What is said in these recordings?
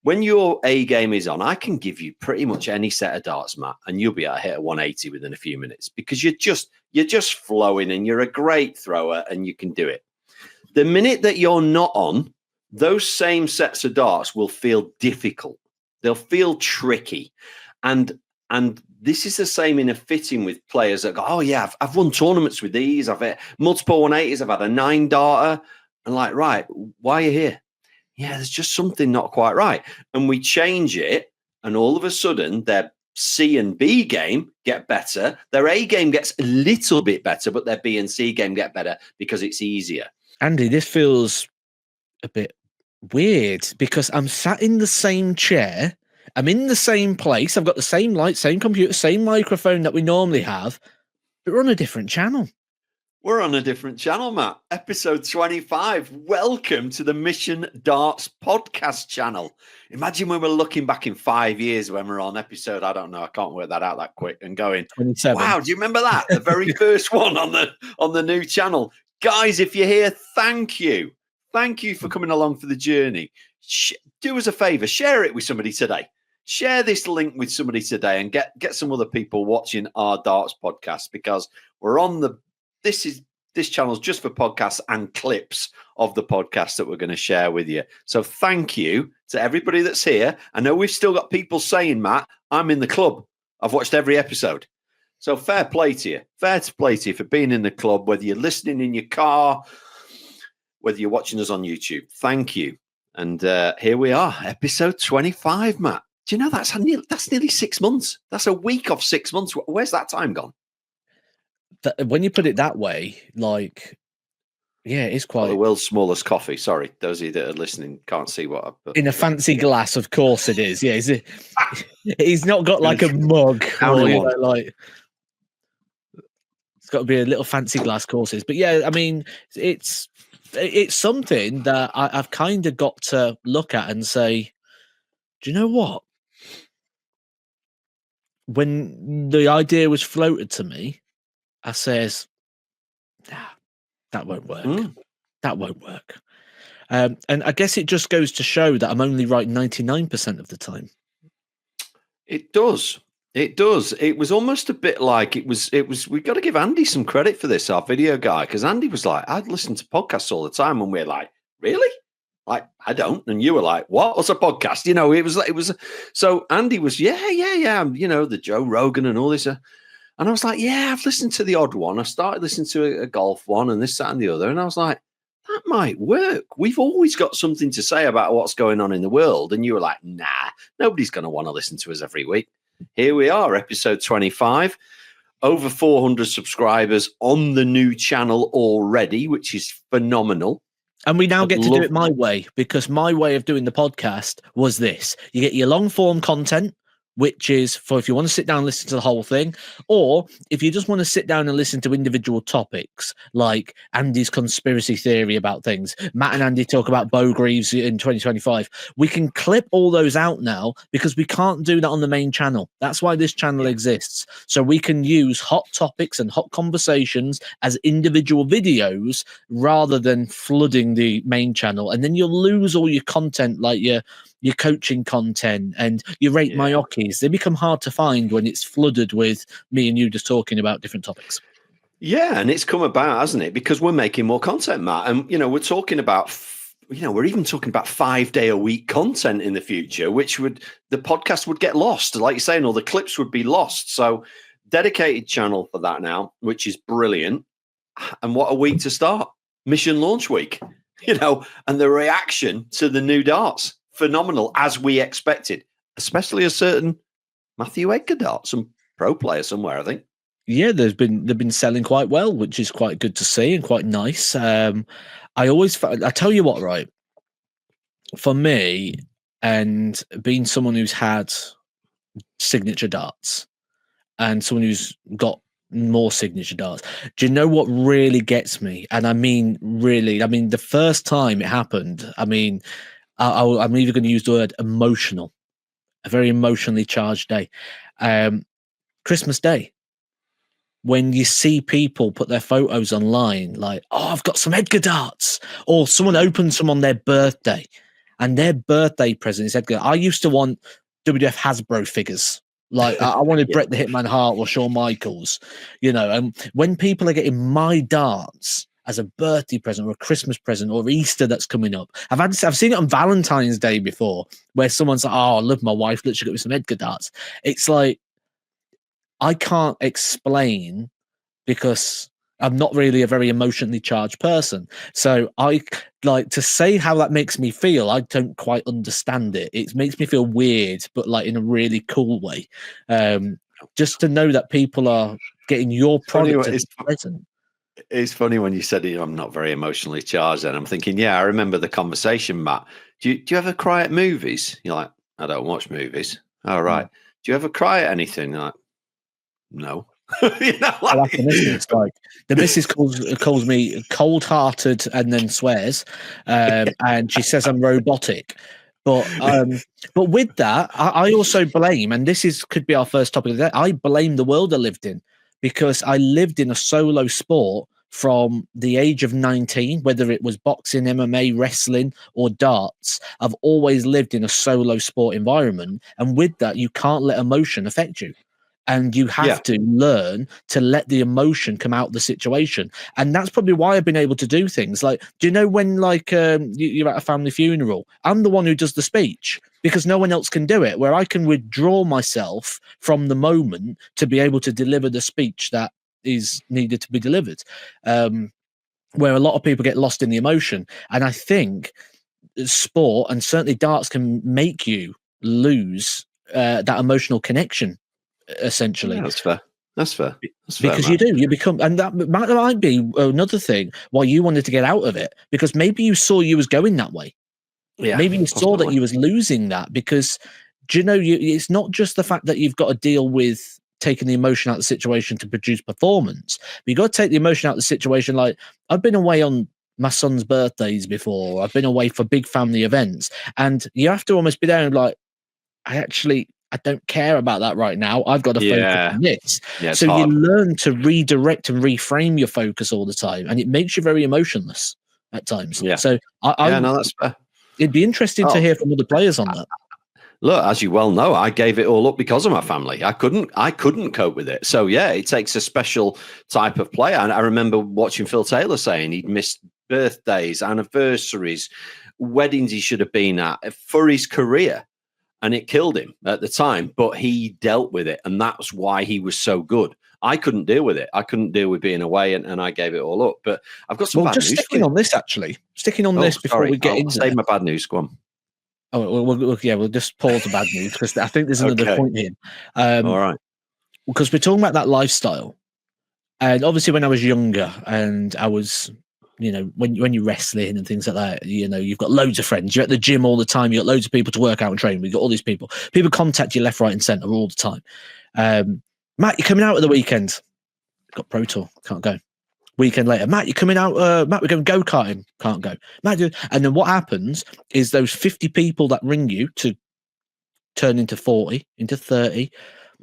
when your A game is on, I can give you pretty much any set of darts, Matt, and you'll be able to hit a 180 within a few minutes because you're just flowing and you're a great thrower and you can do it. The minute that you're not on, those same sets of darts will feel difficult. They'll feel tricky. And this is the same in a fitting with players that go, oh, yeah, I've won tournaments with these. I've had multiple 180s. I've had a 9-darter. And like, right, why are you here? Yeah, there's just something not quite right. And we change it. And all of a sudden, their C and B game get better. Their A game gets a little bit better, but their B and C game get better because it's easier. Andy, this feels a bit weird because I'm sat in the same chair. I'm in the same place. I've got the same light, same computer, same microphone that we normally have, but we're on a different channel. We're on a different channel, Matt. Episode 25. Welcome to the Mission Darts podcast channel. Imagine when we're looking back in 5 years when we're on episode, I don't know, I can't work that out that quick, and going, 27. Wow, do you remember that? The very first one on the new channel. Guys, if you're here, thank you. Thank you for coming along for the journey. Do us a favor, share it with somebody today. Share this link with somebody today and get some other people watching our darts podcast because we're on this channel's just for podcasts and clips of the podcast that we're going to share with you. So thank you to everybody that's here. I know we've still got people saying, Matt, I'm in the club. I've watched every episode. So fair play to you. Fair play to you for being in the club, whether you're listening in your car, whether you're watching us on YouTube. Thank you. And here we are, episode 25, Matt. Do you know that's nearly 6 months? That's a week of 6 months. Where's that time gone? When you put it that way, like, yeah, it's quite... the world's smallest coffee. Sorry, those of you that are listening can't see what I've put. In a fancy glass, of course it is. Yeah, he's not got like a mug. Or, you know, like, it's got to be a little fancy glass courses. But yeah, I mean, it's something that I've kind of got to look at and say, do you know what? When the idea was floated to me, I says, nah, that won't work. That won't work. And I guess it just goes to show that I'm only right 99% of the time. It does. It does. It was almost a bit like it was. We've got to give Andy some credit for this, our video guy, because Andy was like, I'd listen to podcasts all the time. And we're like, really? Like, I don't. And you were like, what? What's a podcast? You know, it was. So Andy was, yeah. You know, the Joe Rogan and all this. And I was like, yeah, I've listened to the odd one. I started listening to a golf one and this, that, and the other. And I was like, that might work. We've always got something to say about what's going on in the world. And you were like, nah, nobody's going to want to listen to us every week. Here we are, episode 25. Over 400 subscribers on the new channel already, which is phenomenal. And we now get to do it my way, because my way of doing the podcast was this. You get your long form content, which is for if you want to sit down and listen to the whole thing, or if you just want to sit down and listen to individual topics, like Andy's conspiracy theory about things. Matt and Andy talk about Bo Greaves in 2025. We can clip all those out now because we can't do that on the main channel. That's why this channel exists. So we can use hot topics and hot conversations as individual videos rather than flooding the main channel. And then you'll lose all your content, like your coaching content and your rate my hockeys. They become hard to find when it's flooded with me and you just talking about different topics. Yeah, and it's come about, hasn't it? Because we're making more content, Matt. And, you know, we're talking about, you know, we're even talking about 5-day-a-week content in the future, which the podcast would get lost. Like you're saying, all the clips would be lost. So dedicated channel for that now, which is brilliant. And what a week to start. Mission launch week, you know, and the reaction to the new darts. Phenomenal, as we expected, especially a certain Matthew Edgar dart, some pro player somewhere, I think. Yeah, they've been selling quite well, which is quite good to see and quite nice. I tell you what, right? For me, and being someone who's had signature darts and someone who's got more signature darts, do you know what really gets me? And I mean, really, I mean, the first time it happened, I mean, I'm either going to use the word emotional, a very emotionally charged day. Christmas Day, when you see people put their photos online, like, oh, I've got some Edgar darts, or someone opens some on their birthday. and their birthday present is Edgar. I used to want WWF Hasbro figures. Like I wanted Bret the Hitman Hart or Shawn Michaels, and when people are getting my darts as a birthday present or a Christmas present or Easter that's coming up, I've seen it on Valentine's Day before, where someone's like, "Oh, I love my wife. Literally got me some Edgar darts." It's like I can't explain because I'm not really a very emotionally charged person. So I like to say how that makes me feel. I don't quite understand it. It makes me feel weird, but like in a really cool way. Just to know that people are getting your product as a present. It's funny when you said I'm not very emotionally charged, and I'm thinking, I remember the conversation, Matt. Do you ever cry at movies? You're like, I don't watch movies. All right. Do you ever cry at anything? You're like, no. Like the missus calls me cold-hearted and then swears, and she says I'm robotic. But with that, I also blame, and this could be our first topic of the day. I blame the world I lived in, because I lived in a solo sport from the age of 19, whether it was boxing, MMA, wrestling, or darts. I've always lived in a solo sport environment, and with that, you can't let emotion affect you. And you have to learn to let the emotion come out of the situation. And that's probably why I've been able to do things like, do you know when you're at a family funeral? I'm the one who does the speech because no one else can do it, where I can withdraw myself from the moment to be able to deliver the speech that is needed to be delivered, where a lot of people get lost in the emotion. And I think sport, and certainly darts, can make you lose that emotional connection. Essentially, that's fair. Because you become, and that might be another thing why you wanted to get out of it, because maybe you saw you was going that way. Maybe you saw that you was losing that, because it's not just the fact that you've got to deal with taking the emotion out of the situation to produce performance, but you got to take the emotion out of the situation. Like, I've been away on my son's birthdays before, I've been away for big family events, and you have to almost be there and like, I don't care about that right now. I've got to focus on this. So hard. You learn to redirect and reframe your focus all the time, and it makes you very emotionless at times. So that's fair. It'd be interesting to hear from other players on that. Look, as you well know, I gave it all up because of my family. I couldn't cope with it. So it takes a special type of player. And I remember watching Phil Taylor saying he'd missed birthdays, anniversaries, weddings he should have been at for his career. And it killed him at the time, but he dealt with it. And that's why he was so good. I couldn't deal with it. I couldn't deal with being away, and I gave it all up. But I've got some bad news. Sticking on this before we get into save my bad news. Go on. Oh, we'll just pause the bad news, because I think there's another point here. All right. Because we're talking about that lifestyle. And obviously when I was younger and I was, when you're wrestling and things like that, you've got loads of friends. You're at the gym all the time. You've got loads of people to work out and train. We've got all these people. People contact you left, right, and centre all the time. Matt, you're coming out at the weekend. Got Pro Tour. Can't go. Weekend later, Matt, you're coming out. Matt, we're going go-karting. Can't go. Matt, and then what happens is those 50 people that ring you to turn into 40, into 30,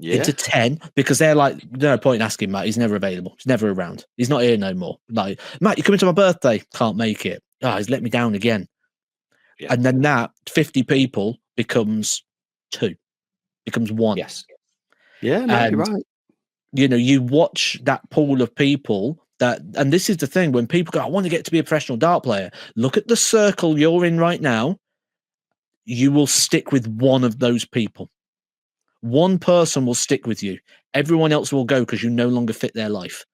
into 10, because they're like, no point in asking Matt. He's never available. He's never around. He's not here no more. Like, Matt, you're coming to my birthday. Can't make it. Oh, he's let me down again. Yeah. And then that 50 people becomes 2, becomes 1. Yes. Yeah, no, you're right. You watch that pool of people that, and this is the thing, when people go, I want to get to be a professional dart player, look at the circle you're in right now. You will stick with one of those people. One person will stick with you. Everyone else will go because you no longer fit their life.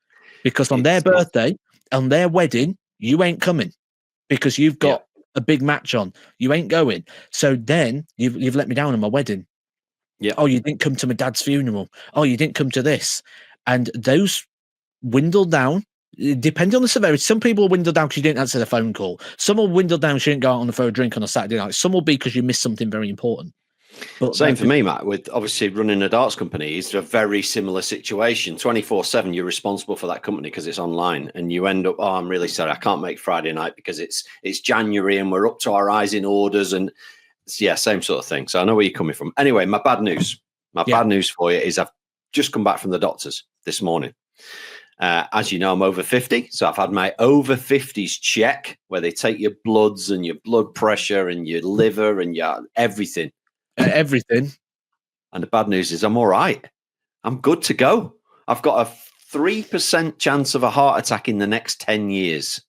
Because on their birthday, on their wedding, you ain't coming because you've got a big match on. You ain't going. So then you've let me down on my wedding. Yeah. Oh, you didn't come to my dad's funeral. Oh, you didn't come to this. And those dwindle down. Depending on the severity. Some people will dwindle down because you didn't answer the phone call. Some will dwindle down because you didn't go out on for a drink on a Saturday night. Some will be because you missed something very important. But same for me, Matt, with obviously running a darts company. It's a very similar situation. 24/7, you're responsible for that company because it's online, and you end up, oh, I'm really sorry, I can't make Friday night because it's January and we're up to our eyes in orders, and same sort of thing. So I know where you're coming from. Anyway, my bad news. Bad news for you is I've just come back from the doctors this morning, As you know, I'm over 50. So I've had my over 50s check where they take your bloods and your blood pressure and your liver and your everything. Everything. And the bad news is I'm all right. I'm good to go. I've got a 3% chance of a heart attack in the next 10 years.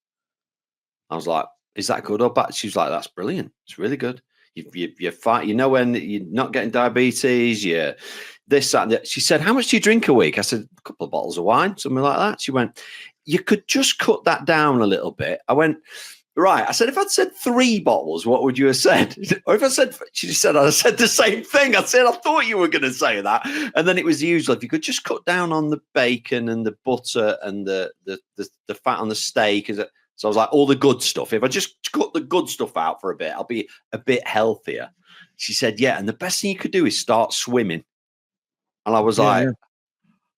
I was like, is that good or bad? She was like, that's brilliant. It's really good. You're fine. You know, when you're not getting diabetes, you're this, that, and that. She said, how much do you drink a week? I said, a couple of bottles of wine, something like that. She went, you could just cut that down a little bit. I went, right. I said, if I'd said 3 bottles, what would you have said? Or if I said, she just said, I said the same thing. I said, I thought you were going to say that. And then it was the usual. If you could just cut down on the bacon and the butter and the fat on the steak. So I was like, all the good stuff. If I just cut the good stuff out for a bit, I'll be a bit healthier. She said, yeah. And the best thing you could do is start swimming. And I was I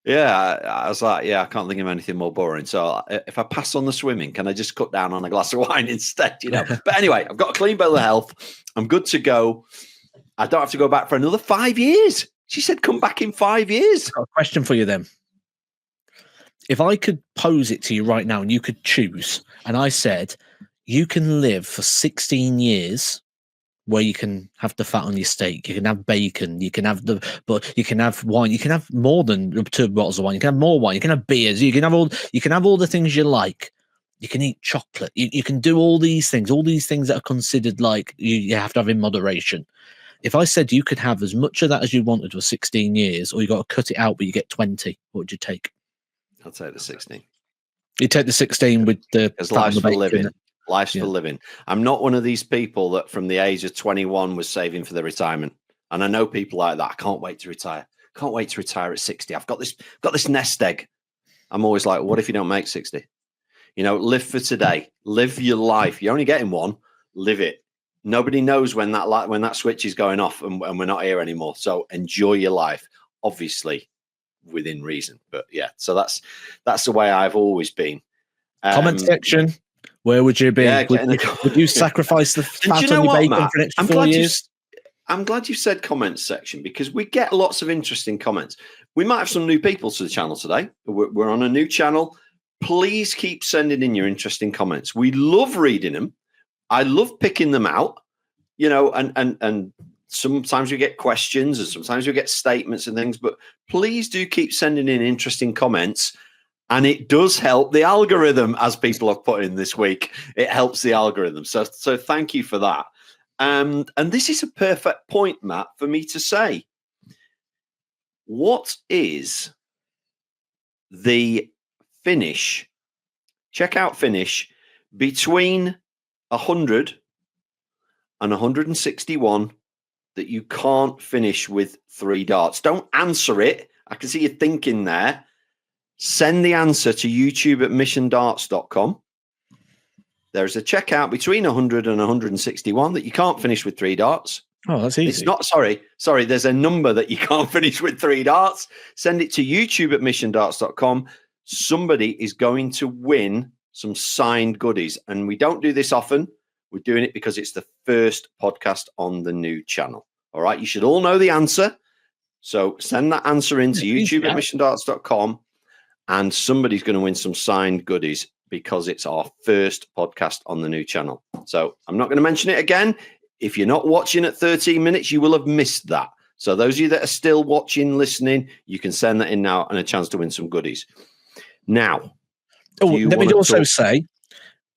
was like, yeah, I can't think of anything more boring. So if I pass on the swimming, can I just cut down on a glass of wine instead? You know. But anyway, I've got a clean bill of health. I'm good to go. I don't have to go back for another 5 years. She said, come back in 5 years. I've got a question for you then. If I could pose it to you right now and you could choose, and I said, you can live for 16 years where you can have the fat on your steak, you can have bacon, you can have but you can have wine, you can have more than 2 bottles of wine, you can have more wine, you can have beers, you can have all the things you like. You can eat chocolate, you can do all these things that are considered like you have to have in moderation. If I said you could have as much of that as you wanted for 16 years, or you got to cut it out but you get 20, what would you take? I'll take the 16. You take the 16 with the because life's for living. Life's for living. I'm not one of these people that from the age of 21 was saving for the retirement. And I know people like that. I can't wait to retire. Can't wait to retire at 60. I've got this nest egg. I'm always like, what if you don't make 60? You know, live for today. Live your life. You're only getting one. Live it. Nobody knows when that switch is going off and we're not here anymore. So enjoy your life. Obviously, within reason. But yeah, so that's the way I've always been. Comment section. Where would you be? Yeah, would you sacrifice the fat on your bacon Matt? for an extra 4 years? I'm glad you said comments section because we get lots of interesting comments. We might have some new people to the channel today. We're on a new channel. Please keep sending in your interesting comments. We love reading them. I love picking them out, you know, and sometimes we get questions and sometimes we get statements and things, but please do keep sending in interesting comments. And it does help the algorithm, as people have put in this week. It helps the algorithm. So thank you for that. And this is a perfect point, Matt, for me to say, what is the finish? Check out finish between 100 and 161 that you can't finish with 3 darts. Don't answer it. I can see you thinking there. Send the answer to YouTube at missiondarts.com. There's a checkout between 100 and 161 that you can't finish with 3 darts. Oh, that's easy. It's not, sorry. There's a number that you can't finish with 3 darts. Send it to YouTube at missiondarts.com. Somebody is going to win some signed goodies. And we don't do this often. We're doing it because it's the first podcast on the new channel. All right. You should all know the answer. So send that answer into YouTube at missiondarts.com. And somebody's going to win some signed goodies because it's our first podcast on the new channel. So I'm not going to mention it again. If you're not watching at 13 minutes, you will have missed that. So those of you that are still watching, listening, you can send that in now and a chance to win some goodies. Now, let me also say,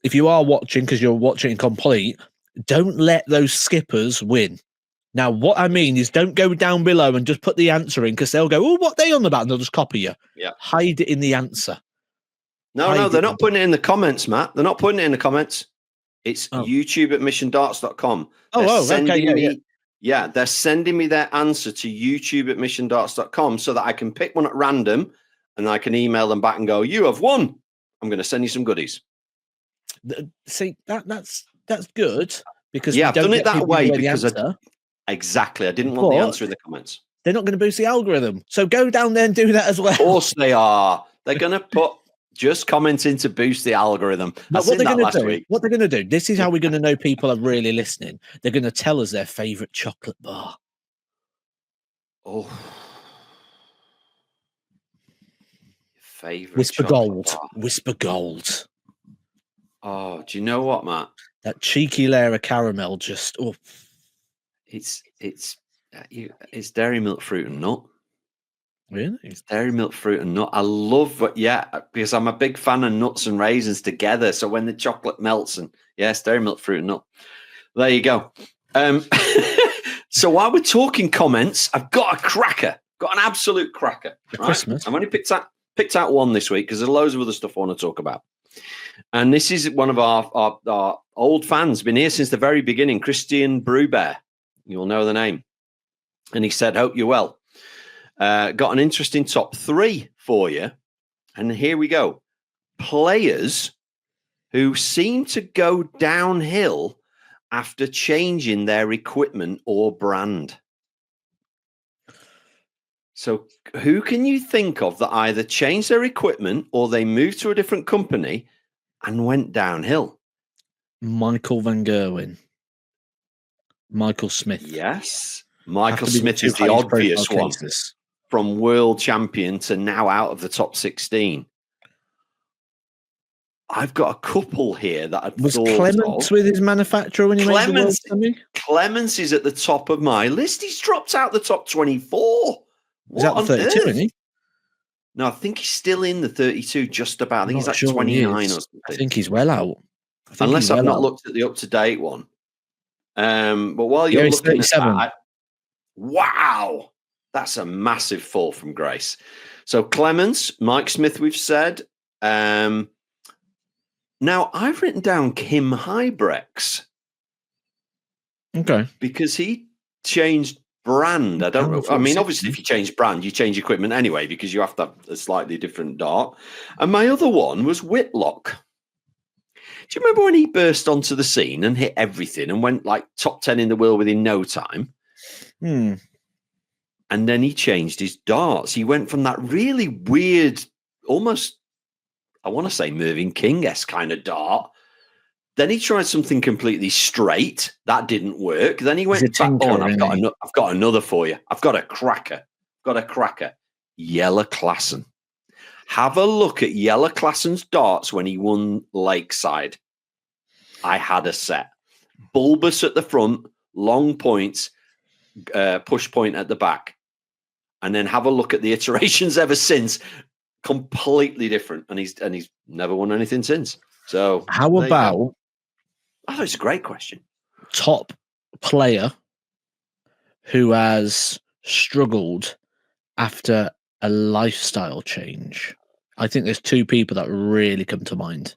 if you are watching, because you're watching it complete, don't let those skippers win. Now, what I mean is don't go down below and just put the answer in because they'll go, oh, what they on about? And they'll just copy you. Yeah. Hide it in the answer. No, they're not putting it in the comments, Matt. They're not putting it in the comments. It's YouTube at missiondarts.com. Okay. Yeah, they're sending me their answer to YouTube at missiondarts.com so that I can pick one at random and I can email them back and go, you have won. I'm going to send you some goodies. See, that's good because I've done it that way because exactly. I didn't want the answer in the comments. They're not going to boost the algorithm. So go down there and do that as well. Of course they are. They're going to put just commenting to boost the algorithm. What they're going to do, this is how we're going to know people are really listening. They're going to tell us their favorite chocolate bar. Oh. Favorite Whisper chocolate Gold. bar. Whisper Gold. Oh, do you know what, Matt? That cheeky layer of caramel just It's Dairy Milk Fruit and Nut. Really? It's Dairy Milk Fruit and Nut. I love it, because I'm a big fan of nuts and raisins together. So when the chocolate melts it's Dairy Milk Fruit and Nut. There you go. So while we're talking comments, I've got a cracker. Got an absolute cracker. For Christmas. I've only picked out one this week because there's loads of other stuff I want to talk about. And this is one of our old fans, been here since the very beginning, Christian Brubear. You'll know the name. And he said, hope you're well. Got an interesting top 3 for you. And here we go. Players who seem to go downhill after changing their equipment or brand. So who can you think of that either changed their equipment or they moved to a different company and went downhill? Michael Van Gerwen. Michael Smith. Yes. Michael Smith is the obvious one. From world champion to now out of the top 16. I've got a couple here that I've thought Clements with his manufacturer when he made the world semi? Clements is at the top of my list. He's dropped out the top 24. Is that the 32, isn't he? No, I think he's still in the 32, just about. I think he's like 29 or something. I think he's well out. Unless I've not looked at the up-to-date one. But while you're looking at that, wow, that's a massive fall from grace. So Clements, Mike Smith, we've said. Now, I've written down Kim Hybrex. Okay. Because he changed brand. I don't know. I mean, obviously, if you change brand, you change equipment anyway, because you have to have a slightly different dart. And my other one was Whitlock. Do you remember when he burst onto the scene and hit everything and went like top 10 in the world within no time? And then he changed his darts. He went from that really weird, almost, I want to say Mervyn King-esque kind of dart. Then he tried something completely straight. That didn't work. Then he went back on. I've got another for you. I've got a cracker. Jelle Klassen. Have a look at Jelle Klassen's darts when he won Lakeside. I had a set. Bulbous at the front, long points, push point at the back. And then have a look at the iterations ever since. Completely different. And he's never won anything since. So how about... Oh, it's a great question. Top player who has struggled after a lifestyle change. I think there's 2 people that really come to mind.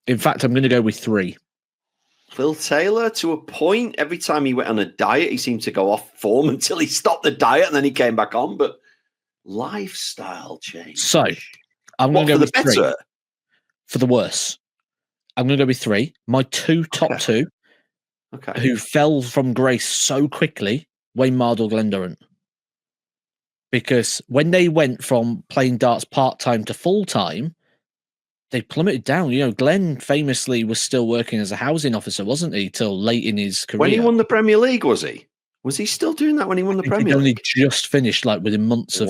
In fact, I'm going to go with 3. Phil Taylor, to a point. Every time he went on a diet, he seemed to go off form until he stopped the diet and then he came back on. But lifestyle change. So I'm going to go with 3. Better? For the worse. I'm going to go with 3. My top 2 who fell from grace so quickly, Wayne Mardle, Glenn Durrant. Because when they went from playing darts part-time to full-time, they plummeted down. You know, Glenn famously was still working as a housing officer, wasn't he, till late in his career. When he won the Premier League, was he? Was he still doing that when he won the Premier League? He only just finished, like, within months of...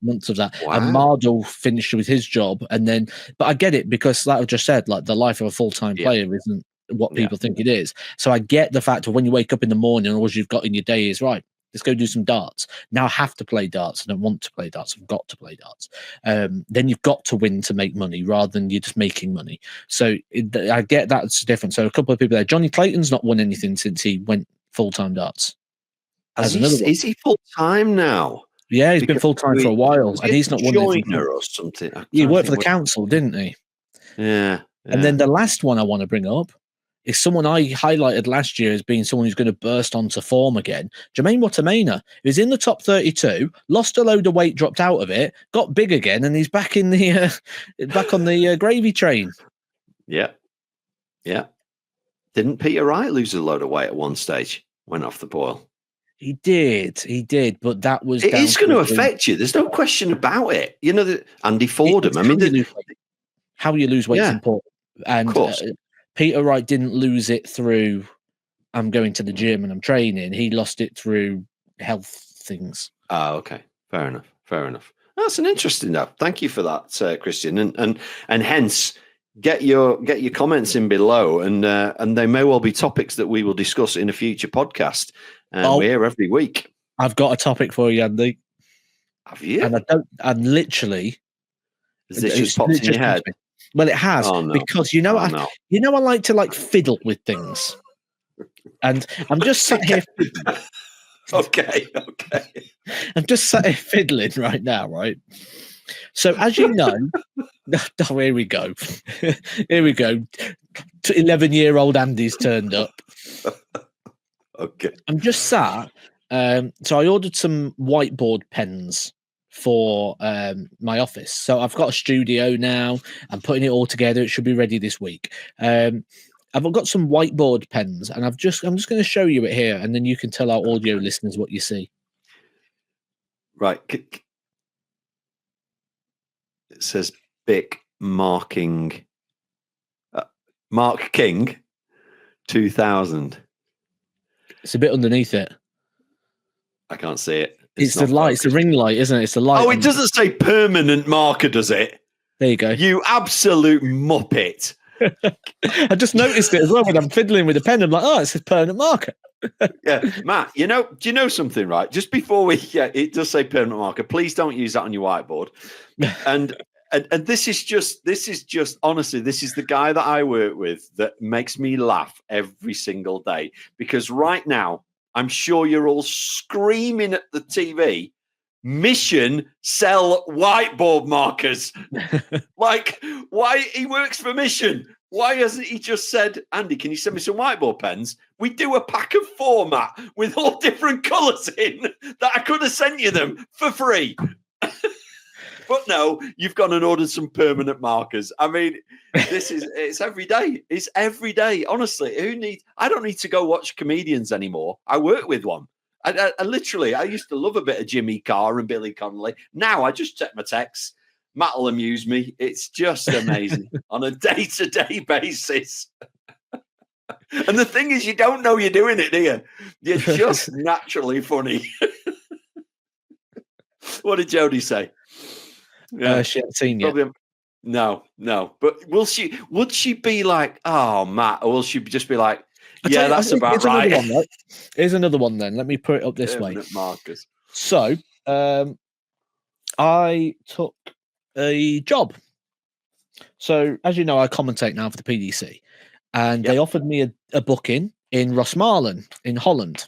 months of that. Wow. And Mardle finished with his job. And then, but I get it, because like I just said, like the life of a full-time player isn't what people think it is. So I get the fact of when you wake up in the morning and all you've got in your day is, right, let's go do some darts. Now I have to play darts. I don't want to play darts. I've got to play darts. Then you've got to win to make money rather than you're just making money. So I get that's different. So a couple of people there. Johnny Clayton's not won anything since he went full-time darts. Is he full-time now? Yeah, he's been full-time for a while, and he's not won anything. Or something. He worked for the council, didn't he? Yeah. And then the last one I want to bring up is someone I highlighted last year as being someone who's going to burst onto form again. Jermaine Watamaina, who's in the top 32, lost a load of weight, dropped out of it, got big again, and he's back in the back on the gravy train. Yeah. Didn't Peter Wright lose a load of weight at one stage? Went off the boil. He did, but that was... It is going to affect you. There's no question about it. You know, Andy Fordham. I mean, how you lose weight is important. And Peter Wright didn't lose it through, I'm going to the gym and I'm training. He lost it through health things. Ah, okay. Fair enough. Fair enough. That's an interesting note. Thank you for that, Christian. And hence, get your comments in below, and they may well be topics that we will discuss in a future podcast. We're here every week. I've got a topic for you, Andy. Have you? And literally, has this just popped in your head? Well, it has, because I like to fiddle with things, and I'm just sat here. Okay. I'm just sat here fiddling right now, right? So, as you know, oh, here we go. Here we go. 11-year-old Andy's turned up. Okay. I'm just sat. So I ordered some whiteboard pens for my office. So I've got a studio now. I'm putting it all together. It should be ready this week. I've got some whiteboard pens, and I'm just going to show you it here, and then you can tell our audio listeners what you see. Right. It says Bic marking Mark King 2000. It's a bit underneath it. I can't see it. It's the light. It's the ring light, isn't it? It's the light. Oh, it doesn't say permanent marker, does it? There you go. You absolute muppet. I just noticed it as well when I'm fiddling with the pen. I'm like, oh, it's a permanent marker. Yeah, Matt, do you know something, right? Just before it does say permanent marker. Please don't use that on your whiteboard. And this is just honestly, this is the guy that I work with that makes me laugh every single day, because right now I'm sure you're all screaming at the TV, mission sell whiteboard markers. Like, why he works for Mission? Why hasn't he just said, Andy, can you send me some whiteboard pens? We do a pack of 4, Matt, with all different colours in, that I could have sent you them for free. But no, you've gone and ordered some permanent markers. I mean, it's every day. It's every day. Honestly, I don't need to go watch comedians anymore. I work with one. I literally used to love a bit of Jimmy Carr and Billy Connolly. Now I just check my texts. Matt will amuse me. It's just amazing on a day-to-day basis. And the thing is, you don't know you're doing it, do you? You're just naturally funny. What did Jodie say? Yeah, she hasn't seen yet. No. But would she be like, oh, Matt, or will she just be like, yeah, that's about right? Here's another one then. Let me put it up this way. Markers. So, I took a job. So, as you know, I commentate now for the PDC, and they offered me a booking in Rosmalen in Holland.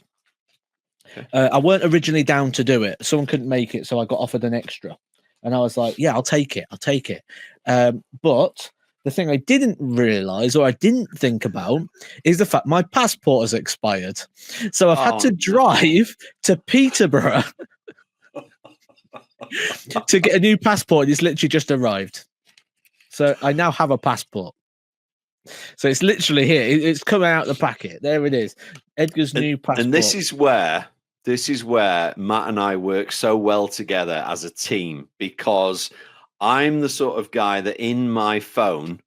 Okay. I weren't originally down to do it. Someone couldn't make it, so I got offered an extra. And I was like, yeah, I'll take it. But the thing I didn't realize, or I didn't think about, is the fact my passport has expired. So I've had to drive to Peterborough to get a new passport. It's literally just arrived. So I now have a passport. So it's literally here. It's coming out of the packet. There it is. Edgar's new passport. And this is where Matt and I work so well together as a team, because I'm the sort of guy that in my phone,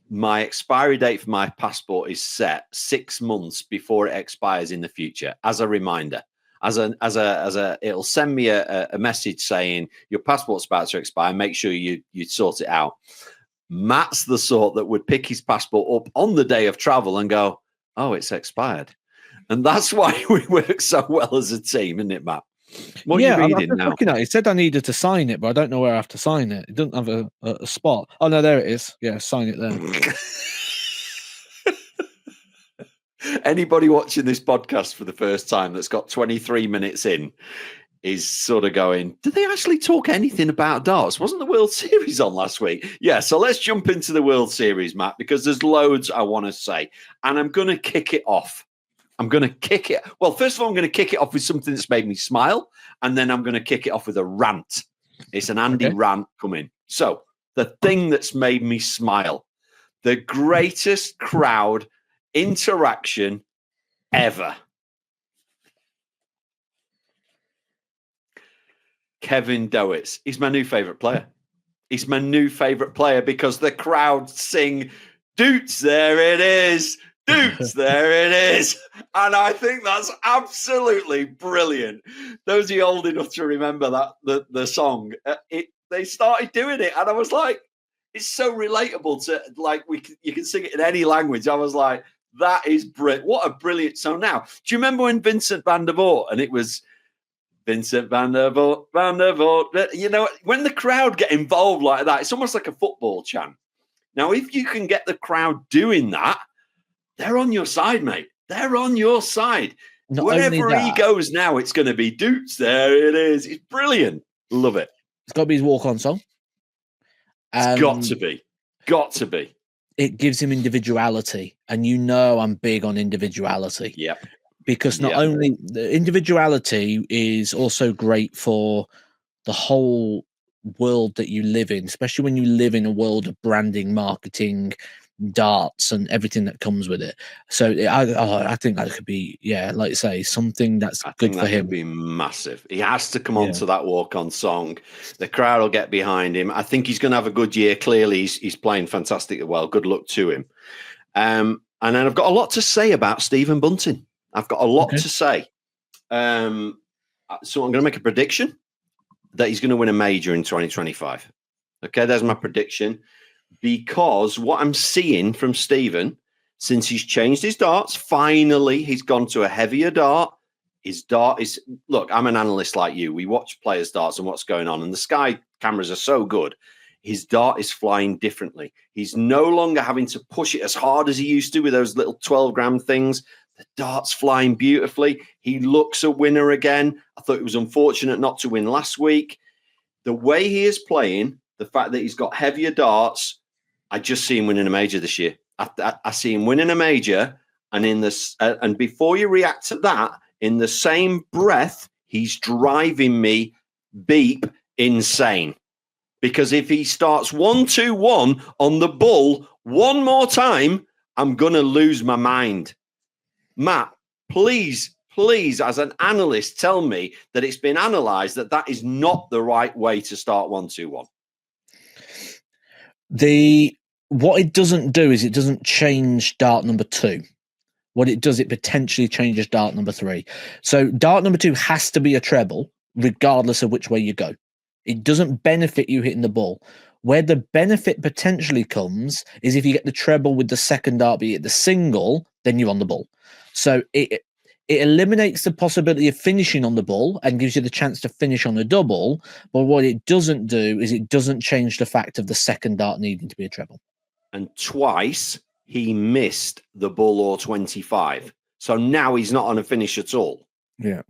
my expiry date for my passport is set 6 months before it expires in the future, as a reminder. It'll send me a message saying your passport's about to expire. Make sure you sort it out. Matt's the sort that would pick his passport up on the day of travel and go, oh, it's expired. And that's why we work so well as a team, isn't it, Matt? What are you reading now? Looking at it. It said I needed to sign it, but I don't know where I have to sign it. It doesn't have a spot. Oh, no, there it is. Yeah, sign it there. Anybody watching this podcast for the first time that's got 23 minutes in is sort of going, did they actually talk anything about darts? Wasn't the World Series on last week? Yeah, so let's jump into the World Series, Matt, because there's loads I want to say. And I'm going to kick it off. Well, first of all, I'm going to kick it off with something that's made me smile. And then I'm going to kick it off with a rant. It's an Andy rant coming. So the thing that's made me smile, the greatest crowd interaction ever. Kevin Dowitz. He's my new favorite player. He's my new favorite player because the crowd sing, Doots, there it is. Dudes, there it is. And I think that's absolutely brilliant. Those of you old enough to remember that the song, they started doing it, and I was like, it's so relatable to like you can sing it in any language. I was like, that is brilliant. What a brilliant song. Now, do you remember when Vincent van der Voort, and it was Vincent van der Voort, you know, when the crowd get involved like that, it's almost like a football chant. Now, if you can get the crowd doing that, they're on your side, mate. They're on your side. Not Wherever he goes now, it's going to be Dukes. There it is. It's brilliant. Love it. It's got to be his walk-on song. It's got to be. Got to be. It gives him individuality. And you know I'm big on individuality. Yeah. Because not only the individuality is also great for the whole world that you live in, especially when you live in a world of branding, marketing, darts, and everything that comes with it. So I think that could be, like you say, something that's good for him. Could be massive. He has to come on to that walk-on song. The crowd will get behind him. I think he's going to have a good year. Clearly, he's playing fantastically well. Good luck to him. And then I've got a lot to say about Stephen Bunting. I've got a lot to say. So I'm going to make a prediction that he's going to win a major in 2025. Okay, there's my prediction. Because what I'm seeing from Stephen, since he's changed his darts, finally he's gone to a heavier dart. His dart is, look, I'm an analyst like you. We watch players' darts and what's going on, and the Sky cameras are so good. His dart is flying differently. He's no longer having to push it as hard as he used to with those little 12-gram things. The dart's flying beautifully. He looks a winner again. I thought it was unfortunate not to win last week. The way he is playing, the fact that he's got heavier darts, I just see him winning a major this year. I see him winning a major, and in this, and before you react to that, in the same breath, he's driving me beep insane. Because if he starts 1-2-1 on the bull one more time, I'm gonna lose my mind. Matt, please, as an analyst, tell me that it's been analysed that is not the right way to start 1-2-1. What it doesn't do is it doesn't change dart number 2. What it does, it potentially changes dart number 3. So dart number 2 has to be a treble, regardless of which way you go. It doesn't benefit you hitting the ball. Where the benefit potentially comes is if you get the treble with the second dart, but you hit the single, then you're on the ball. So it eliminates the possibility of finishing on the ball and gives you the chance to finish on a double. But what it doesn't do is it doesn't change the fact of the second dart needing to be a treble. And twice he missed the bull or 25. So now he's not on a finish at all. Yeah.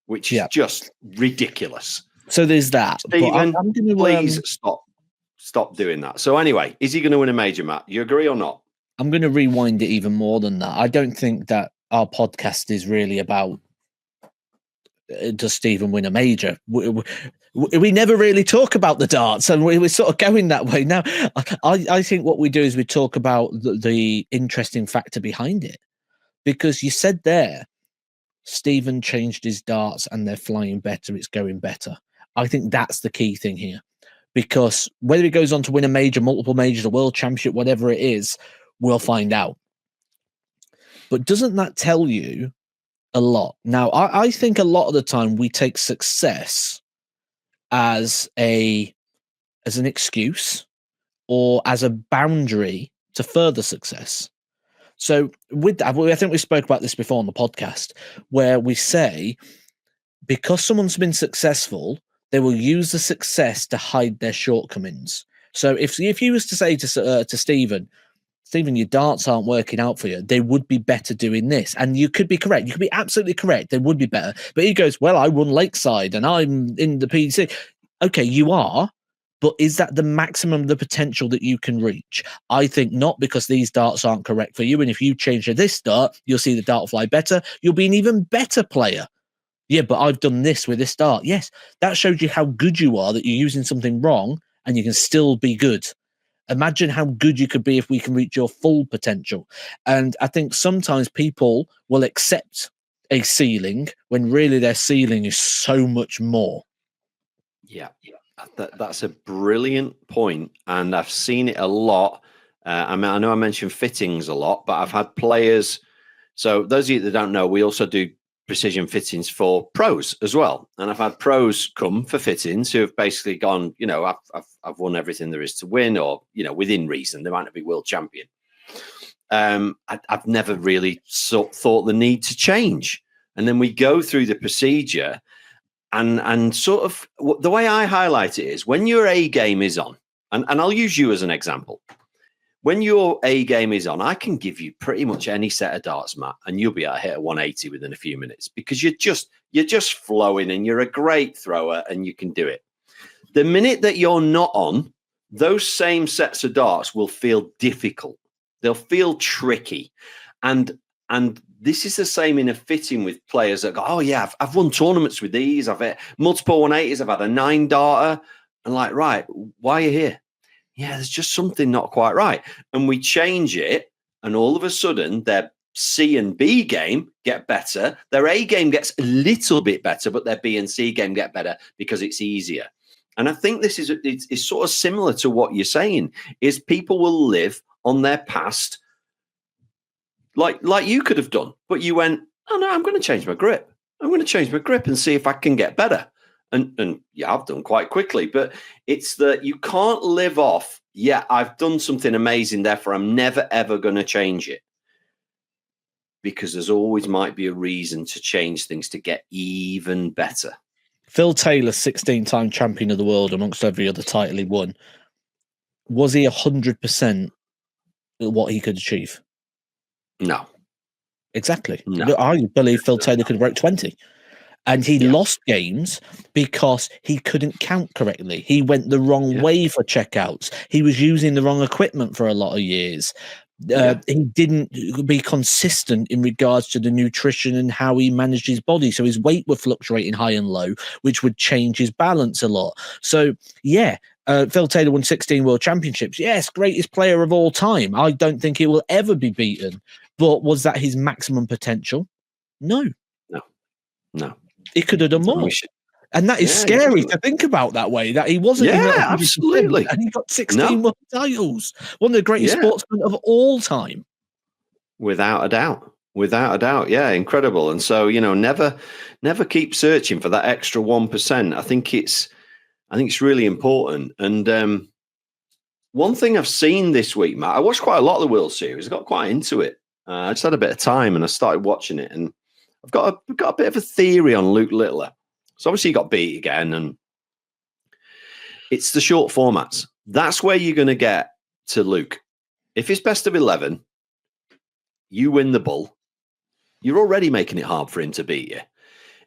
Which is just ridiculous. So there's that. Stephen, please stop doing that. So anyway, is he going to win a major, Matt? You agree or not? I'm going to rewind it even more than that. I don't think that our podcast is really about does Stephen win a major. We never really talk about the darts, and we're sort of going that way now. I think what we do is we talk about the interesting factor behind it, because you said there, Stephen changed his darts and they're flying better. It's going better. I think that's the key thing here, because whether he goes on to win a major, multiple majors, a world championship, whatever it is, we'll find out. But doesn't that tell you a lot? Now, I think a lot of the time we take success as an excuse or as a boundary to further success. So with that, I think we spoke about this before on the podcast, where we say, because someone's been successful, they will use the success to hide their shortcomings. So if you was to say to Stephen, your darts aren't working out for you, they would be better doing this. And you could be correct. You could be absolutely correct. They would be better. But he goes, well, I won Lakeside and I'm in the PC. Okay, you are. But is that the maximum of the potential that you can reach? I think not, because these darts aren't correct for you. And if you change to this dart, you'll see the dart fly better. You'll be an even better player. Yeah, but I've done this with this dart. Yes, that shows you how good you are, that you're using something wrong and you can still be good. Imagine how good you could be if we can reach your full potential. And I think sometimes people will accept a ceiling when really their ceiling is so much more. Yeah. That's a brilliant point, and I've seen it a lot I mean, I know I mentioned fittings a lot, but I've had players. So those of you that don't know, we also do precision fittings for pros as well. And I've had pros come for fittings who have basically gone, I've won everything there is to win, or, within reason. They might not be world champion. I've never really thought the need to change. And then we go through the procedure, and sort of the way I highlight it is when your A game is on, and I'll use you as an example. When your A game is on, I can give you pretty much any set of darts, Matt, and you'll be able to hit a 180 within a few minutes because you're just flowing and you're a great thrower and you can do it. The minute that you're not on, those same sets of darts will feel difficult. They'll feel tricky. And this is the same in a fitting with players that go, oh, yeah, I've won tournaments with these. I've hit multiple 180s. I've had a 9-darter. And like, right, why are you here? Yeah, there's just something not quite right. And we change it, and all of a sudden their C and B game get better. Their A game gets a little bit better, but their B and C game get better because it's easier. And I think this is sort of similar to what you're saying, is people will live on their past like you could have done. But you went, oh, no, I'm going to change my grip. I'm going to change my grip and see if I can get better. And yeah, I've done quite quickly, but it's that you can't live off, yeah, I've done something amazing, therefore I'm never, ever going to change it. Because there's always might be a reason to change things to get even better. Phil Taylor, 16-time champion of the world, amongst every other title he won. Was he 100% what he could achieve? No. Exactly. No. I believe Phil Taylor could have broke 20. And he lost games because he couldn't count correctly. He went the wrong way for checkouts. He was using the wrong equipment for a lot of years. He didn't be consistent in regards to the nutrition and how he managed his body. So his weight would fluctuating high and low, which would change his balance a lot. So, Phil Taylor won 16 world championships. Yes, greatest player of all time. I don't think he will ever be beaten. But was that his maximum potential? No. He could have done more. And that is scary to think about that way, that he wasn't. Yeah, absolutely. And he got 16 more titles. One of the greatest sportsmen of all time. Without a doubt. Yeah, incredible. And so, never keep searching for that extra 1%. I think it's really important. And one thing I've seen this week, Matt, I watched quite a lot of the World Series. I got quite into it. I just had a bit of time and I started watching it, and I've got a bit of a theory on Luke Littler. So obviously he got beat again, and it's the short formats. That's where you're going to get to Luke. If it's best of 11, you win the bull. You're already making it hard for him to beat you.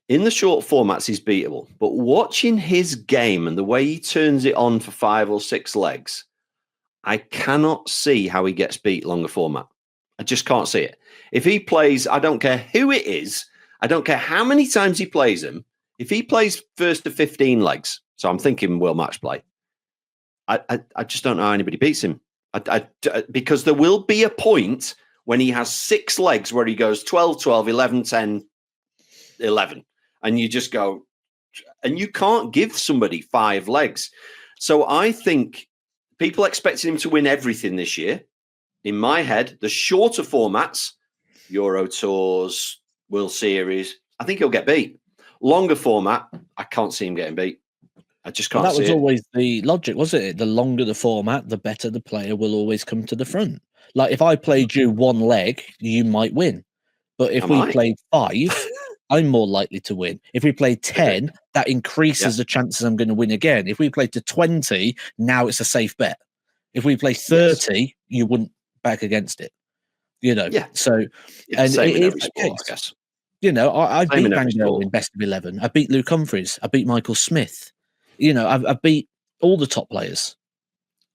In the short formats, he's beatable. But watching his game and the way he turns it on for 5 or 6 legs, I cannot see how he gets beat longer format. I just can't see it. If he plays, I don't care who it is. I don't care how many times he plays him. If he plays first to 15 legs, so I'm thinking world match play, I just don't know how anybody beats him. Because there will be a point when he has 6 legs where he goes 12, 12, 11, 10, 11. And you just go, and you can't give somebody 5 legs. So I think people expecting him to win everything this year. In my head, the shorter formats, Euro Tours, World Series, I think he'll get beat. Longer format, I can't see him getting beat. I just can't see it. That was always the logic, wasn't it? The longer the format, the better the player will always come to the front. Like if I played you 1 leg, you might win. But if we played 5, I'm more likely to win. If we play 10, that increases the chances I'm going to win again. If we play to 20, now it's a safe bet. If we play 30, you wouldn't back against it. So and same in every sport, I guess. I beat Van Gogh in best of 11. I beat Luke Humphries. I beat Michael Smith. I beat all the top players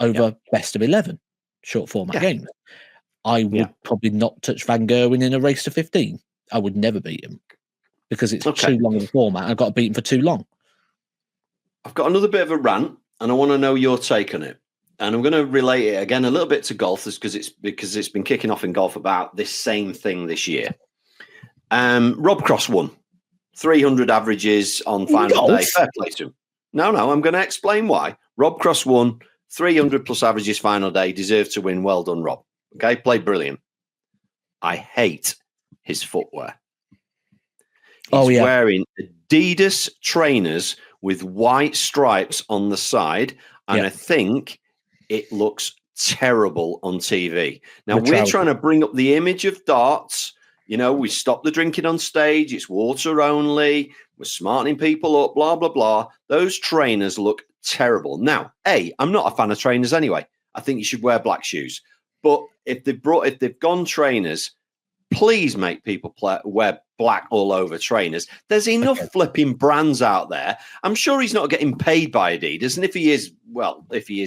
over best of 11 short format games. I would probably not touch Van Gogh in a race to 15. I would never beat him because it's too long of a format. I've got to beat him for too long. I've got another bit of a rant, and I want to know your take on it. And I'm going to relate it again a little bit to golf, because it's been kicking off in golf about this same thing this year. Rob Cross won 300 averages on final day. Fair play to him. No, I'm going to explain why. Rob Cross won 300 plus averages final day, deserved to win. Well done, Rob. Okay, played brilliant. I hate his footwear. He's wearing Adidas trainers with white stripes on the side, and I think it looks terrible on TV. Now, we're trying to bring up the image of darts. We stop the drinking on stage. It's water only. We're smartening people up, blah, blah, blah. Those trainers look terrible. Now, I'm not a fan of trainers anyway. I think you should wear black shoes. But if they've gone trainers, please make people wear black all over trainers. There's enough flipping brands out there. I'm sure he's not getting paid by Adidas. And if he is,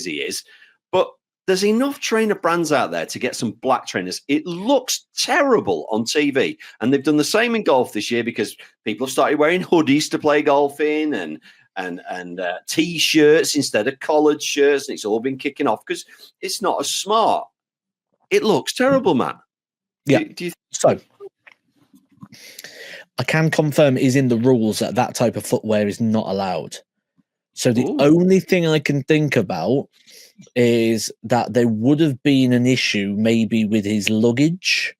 he is. But there's enough trainer brands out there to get some black trainers. It looks terrible on TV. And they've done the same in golf this year because people have started wearing hoodies to play golf in and T-shirts instead of collared shirts. And it's all been kicking off because it's not as smart. It looks terrible, man. Yeah. So I can confirm is in the rules that type of footwear is not allowed. So the only thing I can think about is that there would have been an issue maybe with his luggage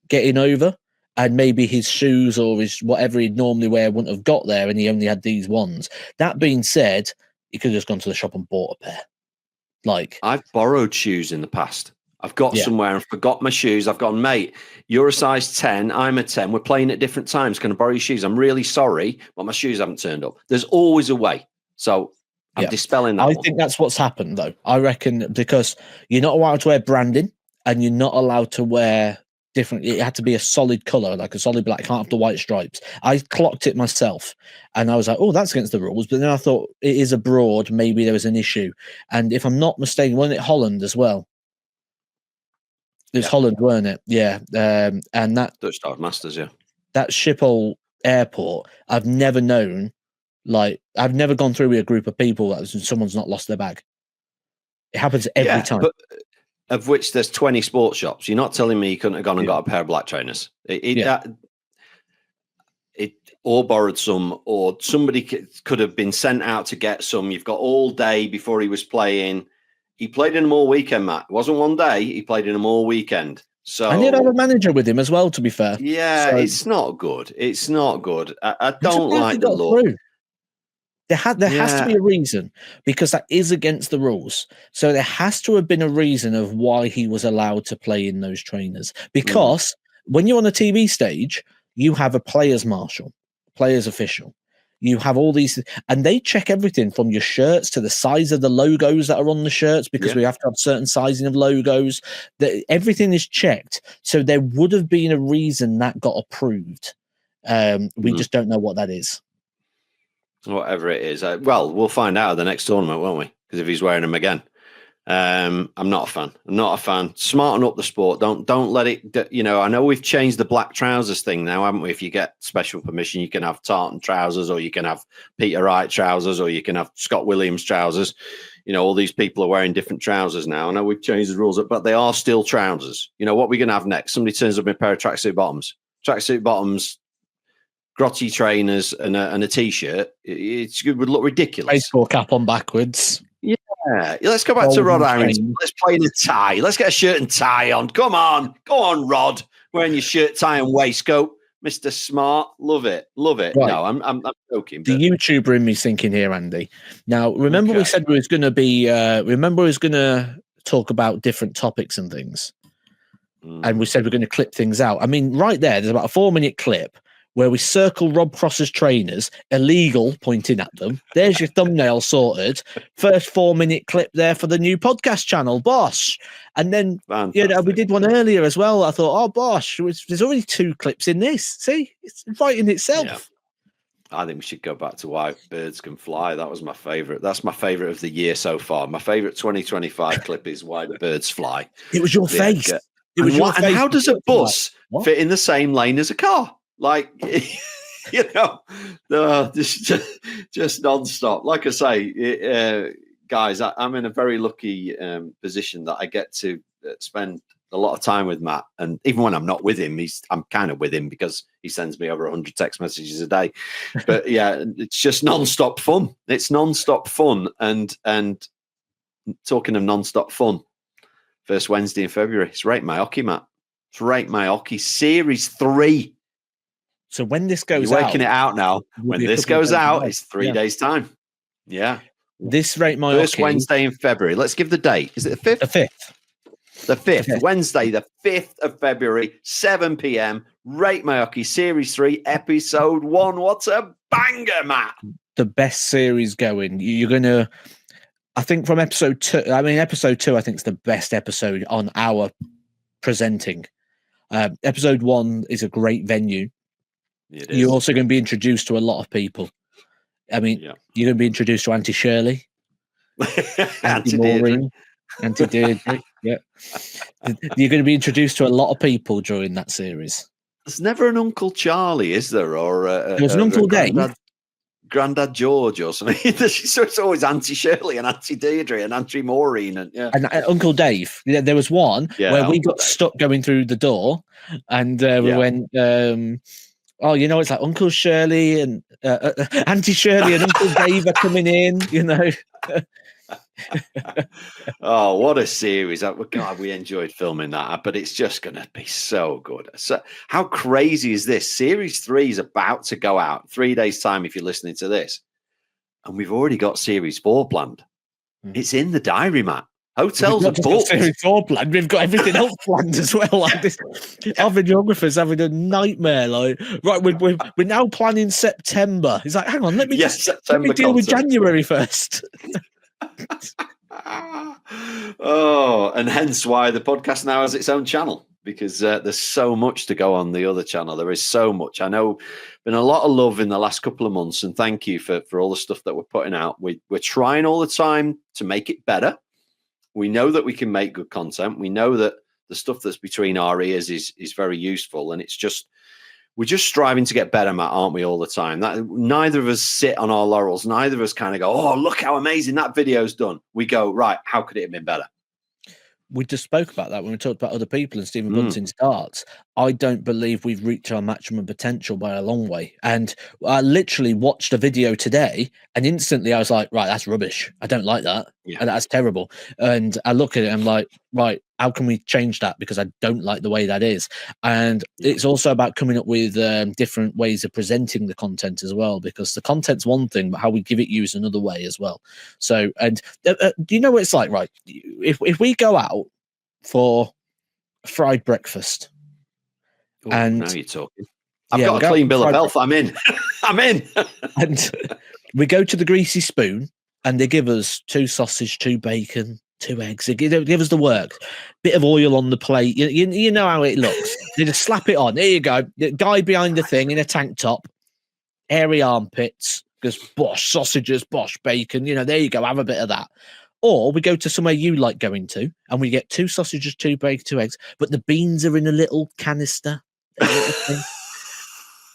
getting over, and maybe his shoes or his whatever he'd normally wear wouldn't have got there, and he only had these ones. That being said, he could have just gone to the shop and bought a pair. I've borrowed shoes in the past. I've got somewhere and forgot my shoes. I've gone, mate, you're a size 10. I'm a 10. We're playing at different times. Can I borrow your shoes? I'm really sorry, but my shoes haven't turned up. There's always a way. So I'm dispelling that. I think that's what's happened, though. I reckon because you're not allowed to wear branding and you're not allowed to wear different. It had to be a solid color, like a solid black. Can't have the white stripes. I clocked it myself and I was like, oh, that's against the rules. But then I thought it is abroad. Maybe there was an issue. And if I'm not mistaken, wasn't it Holland as well? It was Holland, weren't it? Yeah. And that Dutch Star Masters, that Schiphol airport, I've never known, I've never gone through with a group of people that someone's not lost their bag. It happens every time. But of which there's 20 sports shops. You're not telling me you couldn't have gone and got a pair of black trainers. It or borrowed some, or somebody could have been sent out to get some. You've got all day before he was playing. He played in them all weekend, Matt. It wasn't one day. He played in them all weekend. So I did have a manager with him as well, to be fair. Yeah, it's not good. It's not good. I don't like the look. There has to be a reason, because that is against the rules. So there has to have been a reason of why he was allowed to play in those trainers. Because when you're on a TV stage, you have a players marshal, players official. You have all these, and they check everything from your shirts to the size of the logos that are on the shirts, because we have to have certain sizing of logos. Everything is checked. So there would have been a reason that got approved. We just don't know what that is. Whatever it is. We'll find out at the next tournament, won't we? Because if he's wearing them again. I'm not a fan. I'm not a fan. Smarten up the sport. Don't let it. I know we've changed the black trousers thing now, haven't we? If you get special permission, you can have tartan trousers, or you can have Peter Wright trousers, or you can have Scott Williams trousers. All these people are wearing different trousers now. I know we've changed the rules, but they are still trousers. What we're going to have next? Somebody turns up in a pair of tracksuit bottoms, grotty trainers, and a t-shirt. It would look ridiculous. Baseball cap on backwards. Yeah, let's go back to Rod Harrington. Let's play in a tie. Let's get a shirt and tie on. Come on, go on, Rod. Wearing your shirt, tie, and waistcoat, Mr. Smart. Love it. Right. No, I'm joking. The YouTuber in me thinking here, Andy. Now, remember we said we was going to be. Remember we was going to talk about different topics and things, and we said we're going to clip things out. I mean, right there's about a 4-minute clip where we circle Rob Cross's trainers, illegal, pointing at them. There's your thumbnail sorted. First 4-minute clip there for the new podcast channel, Bosh. And then, we did one earlier as well. I thought, Bosh, there's already 2 clips in this. See, it's writing itself. Yeah. I think we should go back to Why Birds Can Fly. That was my favourite. That's my favourite of the year so far. My favourite 2025 clip is Why the Birds Fly. It was your face. And how does a bus fit in the same lane as a car? Just non-stop. Like I say, guys, I'm in a very lucky position that I get to spend a lot of time with Matt. And even when I'm not with him, I'm kind of with him because he sends me over 100 text messages a day. But yeah, it's just non-stop fun. It's non-stop fun. And talking of non-stop fun, first Wednesday in February, it's Rate My Hockey, Matt. It's Rate My Hockey Series 3. So when this goes You're working out, it out now. When this goes out, it's 3 days' time. Yeah. This Rate My First Hockey. Wednesday in February. Let's give the date. Is it the 5th? The 5th. The 5th. Wednesday, the 5th of February, 7 p.m. Rate My Hockey Series 3, Episode 1. What a banger, Matt. The best series going. You're going to, I think from episode 2, episode 2, I think is the best episode on our presenting. Episode 1 is a great venue. You're also going to be introduced to a lot of people. You're going to be introduced to Auntie Shirley, Auntie Maureen, Auntie Deirdre. Yeah. You're going to be introduced to a lot of people during that series. There's never an Uncle Charlie, is there? Or there's an Uncle Dave. Grandad George or something. So it's always Auntie Shirley and Auntie Deirdre and Auntie Maureen and Uncle Dave. There was one where we got stuck going through the door, and we went. It's like Uncle Shirley and Auntie Shirley and Uncle Dave are coming in. Oh, what a series! God, we enjoyed filming that, but it's just going to be so good. So, how crazy is this? Series 3 is about to go out 3 days' time. If you're listening to this, and we've already got Series 4 planned. It's in the diary, Matt. Hotels are booked. Series 4 planned. We've got everything else planned as well. Like this, our videographer's having a nightmare. Like, right, we're now planning September. He's like, hang on, let me deal with January first. And hence why the podcast now has its own channel, because there's so much to go on the other channel. There is so much. I know been a lot of love in the last couple of months, and thank you for all the stuff that we're putting out. We're trying all the time to make it better. We know that we can make good content. We know that the stuff that's between our ears is very useful, and we're just striving to get better, Matt, aren't we, all the time? That neither of us sit on our laurels. Neither of us kind of go, oh, look how amazing that video's done. We go, right, how could it have been better? We just spoke about that when we talked about other people and Stephen Bunting's darts. I don't believe we've reached our maximum potential by a long way. And I literally watched a video today and instantly I was like, right, that's rubbish. I don't like that. Yeah. And that's terrible. And I look at it and I'm like, right, how can we change that? Because I don't like the way that is. And it's also about coming up with different ways of presenting the content as well, because the content's one thing, but how we give it you is another way as well. So, and do you know what it's like, right? If we go out for fried breakfast, and now you're talking. I've got a clean bill of health. I'm in. I'm in. And we go to the Greasy Spoon and they give us 2 sausage, 2 bacon, 2 eggs. They give us the work. Bit of oil on the plate. You know how it looks. They just slap it on. There you go. The guy behind the thing in a tank top, hairy armpits, because bosh, sausages, bosh, bacon. There you go. Have a bit of that. Or we go to somewhere you like going to and we get 2 sausages, 2 bacon, 2 eggs, but the beans are in a little canister. And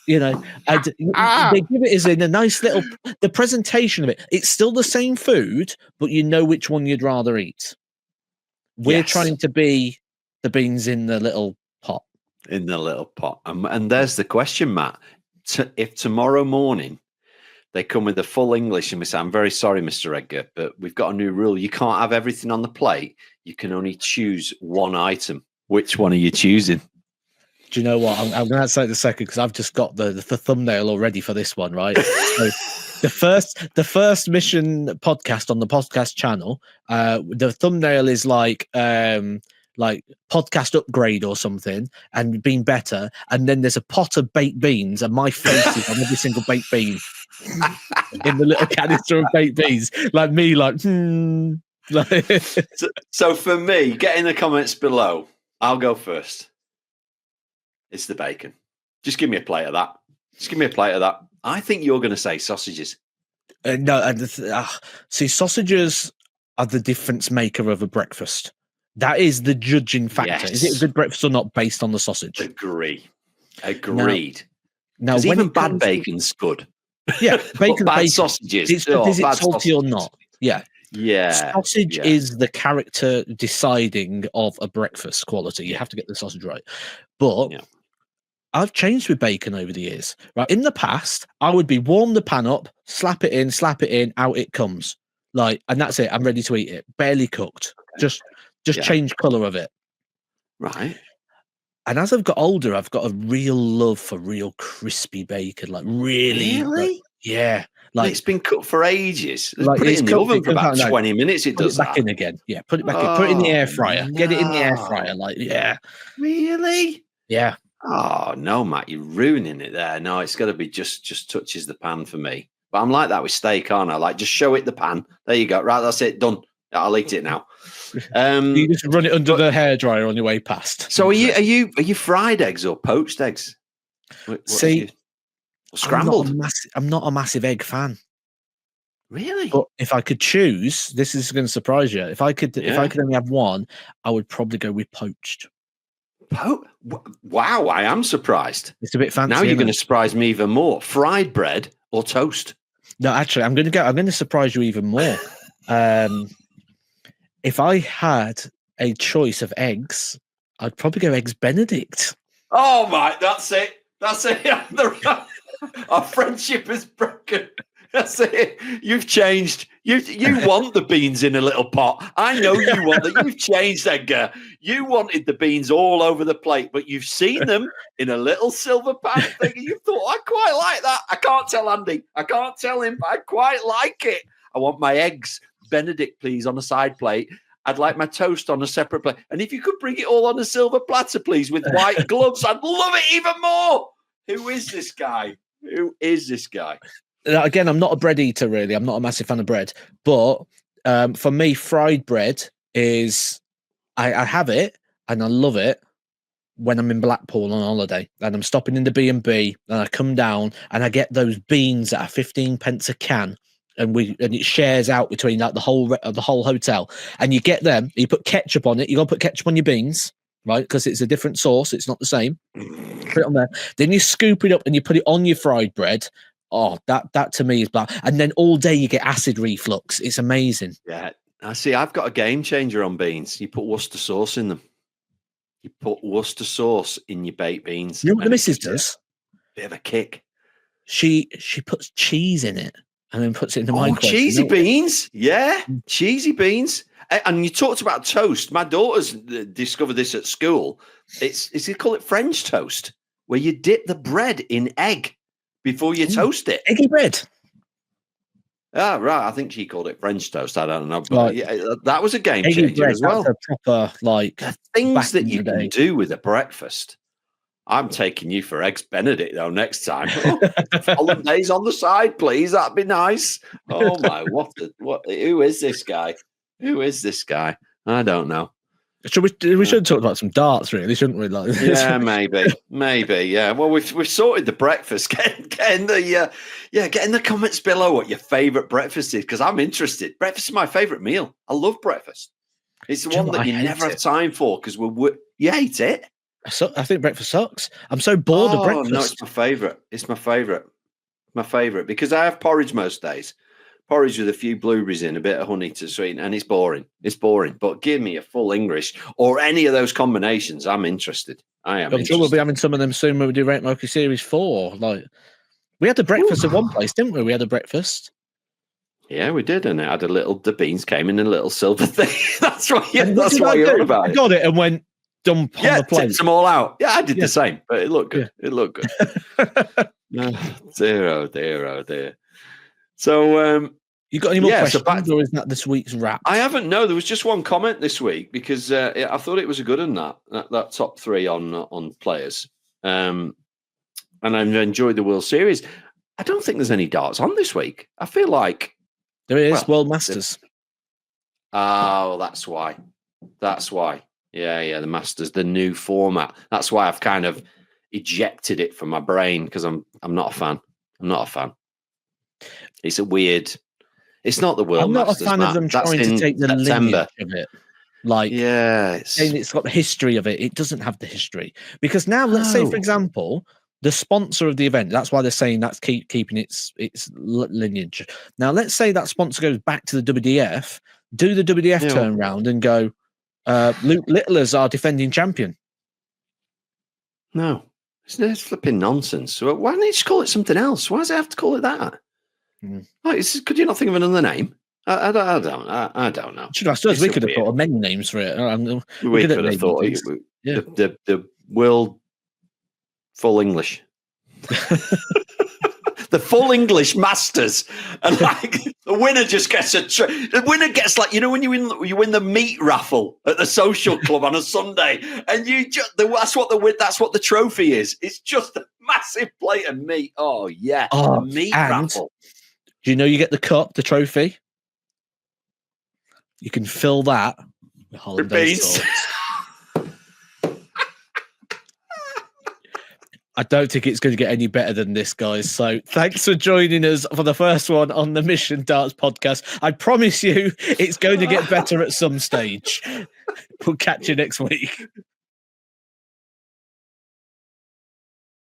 they give it as in a nice little, the presentation of it. It's still the same food, but you know which one you'd rather eat. We're trying to be the beans in the little pot. In the little pot. And there's the question, Matt. If tomorrow morning they come with the full English and we say, I'm very sorry, Mr. Edgar, but we've got a new rule. You can't have everything on the plate. You can only choose one item. Which one are you choosing? Do you know what? I'm going to say it in a second because I've just got the thumbnail already for this one, right? So the first mission podcast on the podcast channel, the thumbnail is like podcast upgrade or something and being better, and then there's a pot of baked beans and my face is on every single baked bean in the little canister of baked beans, like me, like so for me, get in the comments below. I'll go first. It's the bacon. Just give me a plate of that. I think you're going to say sausages. No, see, sausages are the difference maker of a breakfast. That is the judging factor. Yes. Is it a good breakfast or not based on the sausage? Agreed. Now when even bad bacon's good. Yeah, bacon, sausages. Is it salty or not? Yeah. Yeah. Sausage is the character deciding of a breakfast quality. You have to get the sausage right. But I've changed with bacon over the years. Right. In the past, I would be warm the pan up, slap it in, out it comes. Like, and that's it. I'm ready to eat it. Barely cooked. Just change colour of it. Right. And as I've got older, I've got a real love for real crispy bacon. Like really, Really? like it's been cooked for ages. like Put it it's in the cooked, oven for about 20 minutes. It put does it back that. in again. Yeah, put it back in. Put it in the air fryer. Get it in the air No. fryer. Like, yeah. Really? Yeah. Oh no, Matt, you're ruining it there. No, it's got to be just touches the pan for me. But I'm like that with steak, aren't I? Like, just show it the pan. There you go. Right, that's it. Done. I'll eat it now. You just run it under the hairdryer on your way past. So are you fried eggs or poached eggs? See, scrambled? I'm not a massive egg fan. Really? But if I could choose, this is going to surprise you. If I could only have one, I would probably go with poached. Wow, I am surprised. It's a bit fancy. Now you're going to surprise me even more. Fried bread or toast? No, actually, I'm going to surprise you even more. If I had a choice of eggs, I'd probably go eggs Benedict. Oh my, that's it. That's it. Our friendship is broken. That's it. You've changed. You want the beans in a little pot. I know you want that. You've changed, Edgar. You wanted the beans all over the plate, but you've seen them in a little silver pan thing, and you thought, I quite like that. I can't tell Andy. I can't tell him, but I quite like it. I want my eggs Benedict, please, on a side plate. I'd like my toast on a separate plate. And if you could bring it all on a silver platter, please, with white gloves, I'd love it even more. Who is this guy? Who is this guy? Again, I'm not a bread eater, really. I'm not a massive fan of bread. But for me, fried bread is, I have it and I love it when I'm in Blackpool on holiday and I'm stopping in the B&B and I come down and I get those beans that are 15 pence a can. And it shares out between like the whole hotel, and you get them. You put ketchup on it. You got to put ketchup on your beans, right? Because it's a different sauce. It's not the same. Put it on there. Then you scoop it up and you put it on your fried bread. Oh, that to me is black. And then all day you get acid reflux. It's amazing. Yeah, I see. I've got a game changer on beans. You put Worcester sauce in them. You put Worcester sauce in your baked beans. You know what the missus does? Bit of a kick. She puts cheese in it. And then puts it in the microwave. Cheesy beans. Yeah, cheesy beans. And you talked about toast. My daughter's discovered this at school. They call it French toast, where you dip the bread in egg before you toast it. Eggy bread. Ah, right. I think she called it French toast. I don't know. But that was a game changer bread, as well. That's a proper, the things that you can do with a breakfast. I'm taking you for eggs Benedict though next time. Hollandaise on the side, please. That'd be nice. Oh my, who is this guy? Who is this guy? I don't know. We should talk about some darts, really, shouldn't we? Yeah, maybe. Yeah. Well, we've sorted the breakfast. Getting the comments below what your favourite breakfast is, because I'm interested. Breakfast is my favourite meal. I love breakfast. It's the one that you never have time for because you hate it. I think breakfast sucks. I'm so bored of breakfast. No, it's my favourite. It's my favourite. My favourite, because I have porridge most days. Porridge with a few blueberries in, a bit of honey to sweeten, and it's boring. It's boring. But give me a full English or any of those combinations. I'm interested. I'm sure we'll be having some of them soon when we do Rant Mocha Series 4. We had the breakfast at one place, didn't we? We had a breakfast. Yeah, we did, and it had the beans came in a little silver thing. That's what you're on about. I got it and went dump on the plate. Tipped them all out. Yeah, I did the same, but it looked good. Yeah. It looked good. Oh dear. So, you got any more questions, or is that this week's wrap? I haven't. No, there was just one comment this week because I thought it was a good one that top three on players, and I've enjoyed the World Series. I don't think there's any darts on this week. I feel like there is World Masters. Oh, that's why. Yeah, the Masters, the new format. That's why I've kind of ejected it from my brain because I'm not a fan. It's a weird. It's not the World Masters. I'm not a fan of them trying to take the lineage of it. Saying it's got the history of it. It doesn't have the history because now, let's say, for example, the sponsor of the event. That's why they're saying that's keeping its lineage. Now, let's say that sponsor goes back to the WDF. Do the WDF turn around and go? Luke Little is our defending champion. No, it's flipping nonsense. So why don't you just call it something else? Why does it have to call it that? Could you not think of another name? I don't know. I suppose we It's could have weird. thought of many names for it. We could have thought the world full English. The full English masters, and like the winner just gets the winner gets like, you know, when you win the meat raffle at the social club on a Sunday, and that's what the trophy is. It's just a massive plate of meat. Oh yeah, the meat raffle. Do you know you get the cup, the trophy? You can fill that with hollandaise sauce. I don't think it's going to get any better than this, guys. So thanks for joining us for the first one on the Mission Darts podcast. I promise you it's going to get better at some stage. We'll catch you next week.